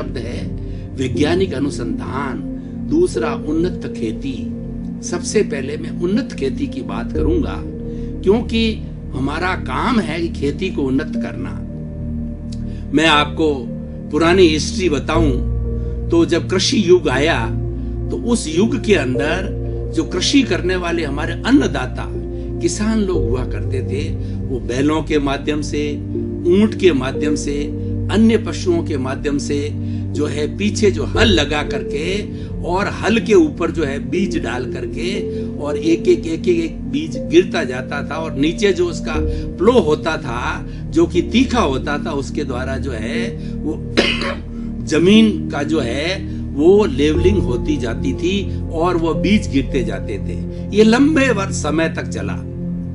शब्द है वैज्ञानिक अनुसंधान, दूसरा उन्नत खेती। सबसे पहले मैं उन्नत खेती की बात करूंगा, क्योंकि हमारा काम है कि खेती को उन्नत करना। मैं आपको पुरानी हिस्ट्री बताऊं तो जब कृषि युग आया तो उस युग के अंदर जो कृषि करने वाले हमारे अन्नदाता किसान लोग हुआ करते थे, वो बैलों के माध्यम से, ऊंट के माध्यम से, अन्य पशुओं के माध्यम से जो है पीछे जो हल लगा करके और हल के ऊपर जो है बीज डाल करके और एक एक बीज गिरता जाता था और नीचे जो उसका प्लो होता था जो कि तीखा होता था, उसके द्वारा जो है वो जमीन का जो है वो लेवलिंग होती जाती थी और वो बीज गिरते जाते थे। ये लंबे समय तक चला।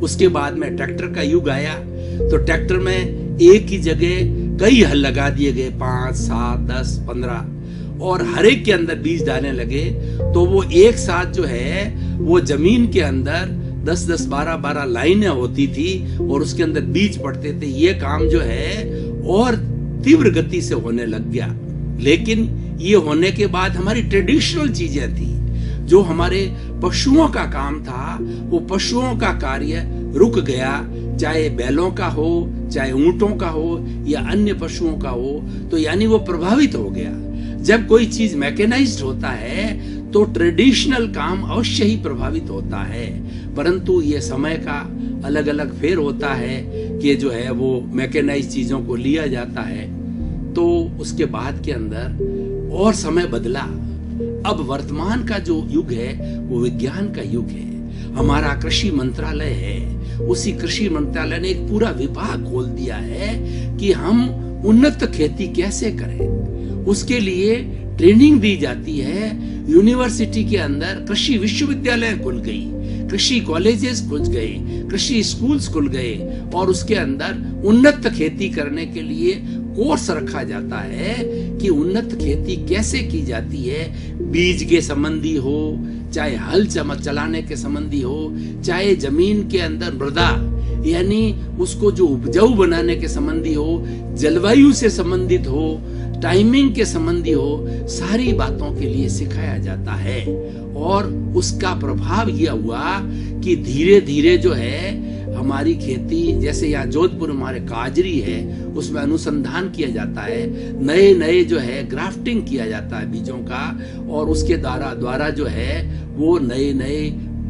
उसके बाद में ट्रैक्टर का युग आया तो ट्रैक्टर में एक ही जगह कई हल लगा दिए गए, 5, 7, 10, 15, और हर एक के अंदर बीज डालने लगे तो वो एक साथ जो है वो जमीन के अंदर 10-10, 12-12 लाइनें होती थी और उसके अंदर बीज पड़ते थे। ये काम जो है और तीव्र गति से होने लग गया। लेकिन ये होने के बाद हमारी ट्रेडिशनल चीजें थी, जो हमारे पशुओं का काम था, वो पशुओं का कार्य रुक गया, चाहे बैलों का हो, चाहे ऊंटों का हो या अन्य पशुओं का हो, तो यानी वो प्रभावित हो गया। जब कोई चीज मैकेनाइज्ड होता है तो ट्रेडिशनल काम अवश्य ही प्रभावित होता है, परंतु ये समय का अलग अलग फेर होता है कि जो है वो मैकेनाइज्ड चीजों को लिया जाता है। तो उसके बाद के अंदर और समय बदला। अब वर्तमान का जो युग है वो विज्ञान का युग है। हमारा कृषि मंत्रालय है, उसी कृषि मंत्रालय ने एक पूरा विभाग खोल दिया है कि हम उन्नत खेती कैसे करें। उसके लिए ट्रेनिंग दी जाती है। यूनिवर्सिटी के अंदर कृषि विश्वविद्यालय खुल गई, कृषि कॉलेजेस खुल गए, कृषि स्कूल्स खुल गए और उसके अंदर उन्नत खेती करने के लिए कोर्स रखा जाता है कि उन्नत खेती कैसे की जाती है। बीज के संबंधी हो, चाहे हल चलाने के संबंधी हो, चाहे जमीन के अंदर मृदा यानी उसको जो उपजाऊ बनाने के संबंधी हो, जलवायु से संबंधित हो, टाइमिंग के संबंधी हो, सारी बातों के लिए सिखाया जाता है। और उसका प्रभाव यह हुआ कि धीरे धीरे जो है हमारी खेती, जैसे यहाँ जोधपुर हमारे काजरी है, उसमें अनुसंधान किया जाता है, नए नए जो है ग्राफ्टिंग किया जाता है बीजों का, और उसके द्वारा जो है वो नए नए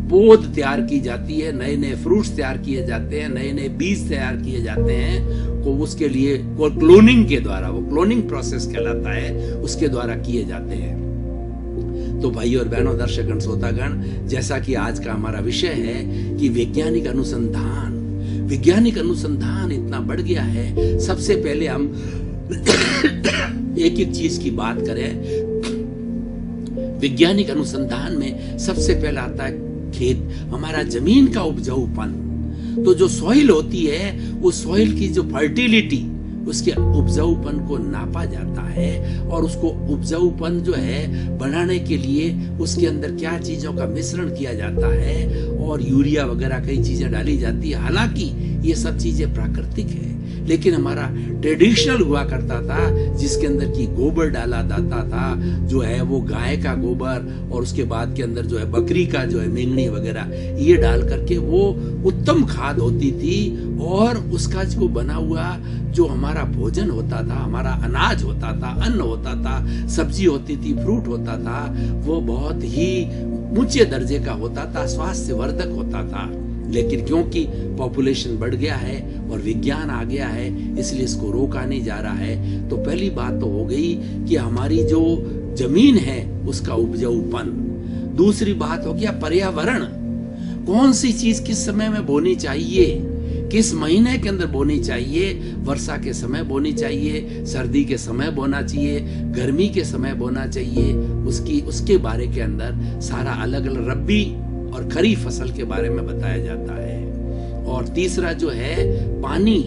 पौध तैयार की जाती है, नए नए फ्रूट्स तैयार किए जाते हैं, नए नए बीज तैयार किए जाते हैं। तो उसके लिए क्लोनिंग के द्वारा, वो क्लोनिंग प्रोसेस कहलाता है, उसके द्वारा किए जाते हैं। तो भाई और बहनों, दर्शकगण, श्रोतागण, जैसा कि आज का हमारा विषय है कि वैज्ञानिक अनुसंधान इतना बढ़ गया है। सबसे पहले हम एक एक चीज की बात करें। वैज्ञानिक अनुसंधान में सबसे पहला आता है खेत, हमारा जमीन का उपजाऊपन। तो जो सॉइल होती है, उस सॉइल की जो फर्टिलिटी, उसके उपजाऊपन को नापा जाता है और उसको उपजाऊपन जो है बढ़ाने के लिए उसके अंदर क्या चीजों का मिश्रण किया जाता है और यूरिया वगैरह कई चीजें डाली जाती है। हालांकि ये सब चीजें प्राकृतिक है, लेकिन हमारा ट्रेडिशनल हुआ करता था जिसके अंदर की गोबर डाला जाता था, जो है वो गाय का गोबर और उसके बाद के अंदर जो है बकरी का जो है मेंगनी वगैरह ये डाल करके वो उत्तम खाद होती थी। और उसका जो बना हुआ जो हमारा भोजन होता था, हमारा अनाज होता था, अन्न होता था, सब्जी होती थी, फ्रूट होता था, वो बहुत ही ऊंचे दर्जे का होता था, स्वास्थ्यवर्धक होता था। लेकिन क्योंकि पॉपुलेशन बढ़ गया है और विज्ञान आ गया है, इसलिए इसको रोका नहीं जा रहा है। तो पहली बात तो हो गई कि हमारी जो जमीन है उसका उपजाऊपन। दूसरी बात हो गया पर्यावरण, कौन सी चीज किस समय में बोनी चाहिए, किस महीने के अंदर बोनी चाहिए, वर्षा के समय बोनी चाहिए, सर्दी के समय बोना चाहिए, गर्मी के समय बोना चाहिए, उसके बारे के अंदर सारा अलग अलग रब्बी और खरीफ फसल के बारे में बताया जाता है। और तीसरा जो है पानी,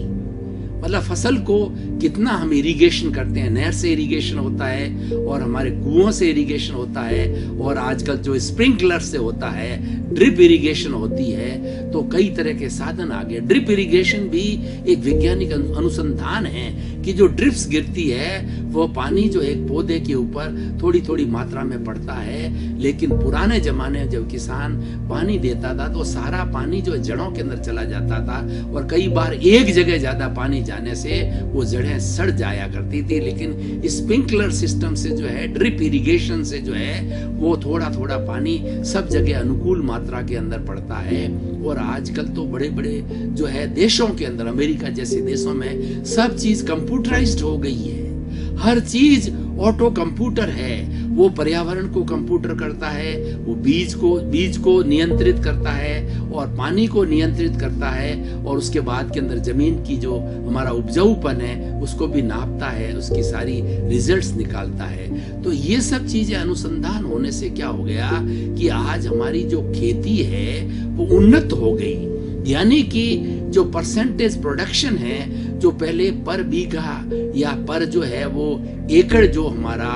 मतलब फसल को कितना हम इरिगेशन करते हैं, नहर से इरिगेशन होता है और हमारे कुओं से इरिगेशन होता है और आजकल जो स्प्रिंकलर से होता है, ड्रिप इरिगेशन होती है तो कई तरह के साधन आ गए। ड्रिप इरिगेशन भी एक वैज्ञानिक अनुसंधान है कि जो ड्रिप्स गिरती है वो पानी जो एक पौधे के ऊपर थोड़ी थोड़ी मात्रा में पड़ता है, लेकिन पुराने जमाने में जब किसान पानी देता था तो सारा पानी जो जड़ों के अंदर चला जाता था और कई बार एक जगह ज्यादा पानी जाने से वो जड़ें सड़ जाया करती थी। लेकिन स्प्रिंकलर सिस्टम से जो है, ड्रिप इरिगेशन से जो है वो थोड़ा थोड़ा पानी सब जगह अनुकूल मात्रा के अंदर पड़ता है। और आजकल तो बड़े बड़े जो है देशों के अंदर, अमेरिका जैसे देशों में सब चीज कंप्यूटराइज्ड हो गई है। हर चीज ऑटो कंप्यूटर है। वो पर्यावरण को कंप्यूटर करता है, वो बीज को नियंत्रित करता है और पानी को नियंत्रित करता है और उसके बाद के अंदर जमीन की जो हमारा उपजाऊपन है उसको भी नापता है, उसकी सारी रिजल्ट्स निकालता है। तो ये सब चीजें अनुसंधान होने से क्या हो गया कि आज हमारी जो खेती है वो उन्नत हो गई। यानी कि जो परसेंटेज प्रोडक्शन है, जो पहले पर बीघा या पर जो है वो एकड़ जो हमारा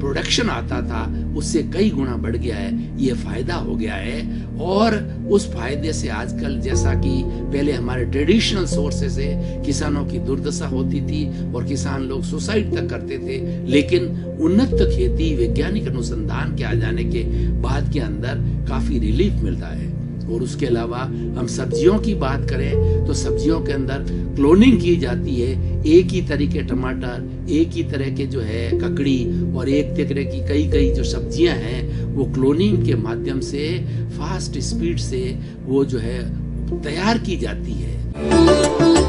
प्रोडक्शन आता था उससे कई गुना बढ़ गया है। ये फायदा हो गया है और उस फायदे से आजकल जैसा कि पहले हमारे ट्रेडिशनल सोर्सेस से किसानों की दुर्दशा होती थी और किसान लोग सुसाइड तक करते थे, लेकिन उन्नत खेती वैज्ञानिक अनुसंधान के आ जाने के बाद के अंदर काफी रिलीफ मिलता है। और उसके अलावा हम सब्जियों की बात करें तो सब्जियों के अंदर क्लोनिंग की जाती है। एक ही तरह के टमाटर, एक ही तरह के जो है ककड़ी और एक तरह की कई जो सब्जियां हैं वो क्लोनिंग के माध्यम से फास्ट स्पीड से वो जो है तैयार की जाती है।